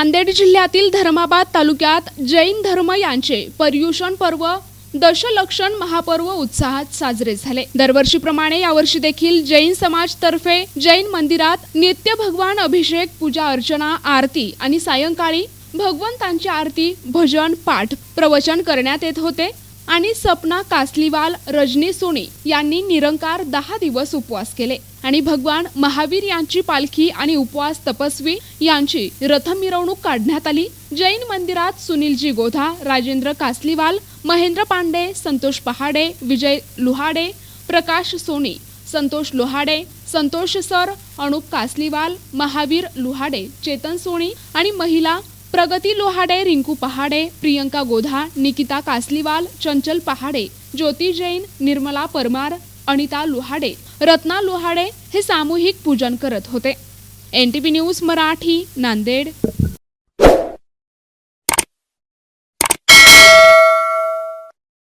नांदेड जिल्ह्यातील धर्माबाद तालुक्यात जैन धर्म यांचे पर्युषण पर्व दशलक्षण महापर्व उत्साहात साजरे झाले। दरवर्षीप्रमाणे यावर्षी देखील जैन समाज तर्फे जैन मंदिरात नित्य भगवान अभिषेक, पूजा अर्चना, आरती आणि सायंकाळी भगवंतांची आरती, भजन, पाठ, प्रवचन करण्यात येत होते आणि सपना कासलीवाल, रजनी सोनी यांनी निरंकार 10 दिवस उपवास केले आणि भगवान महावीर यांची पालखी आणि उपवास तपस्वी यांची रथ मिरवणूक काढण्यात आली। जैन मंदिरात सुनीलजी गोधा, राजेंद्र कासलीवाल, महेंद्र पांडे, संतोष पहाडे, विजय लुहाडे, प्रकाश सोनी, संतोष लोहाडे, संतोष सर, अनुप कासलीवाल, महावीर लुहाडे, चेतन सोनी आणि महिला प्रगती लोहाडे, रिंकू पहाडे, प्रियंका गोधा, निकिता कासलीवाल, चंचल पहाडे, ज्योती जैन, निर्मला परमार, अनिता लोहाडे, रत्ना लोहाडे हे सामूहिक पूजन करत होते। NTV news Marathi, Nanded.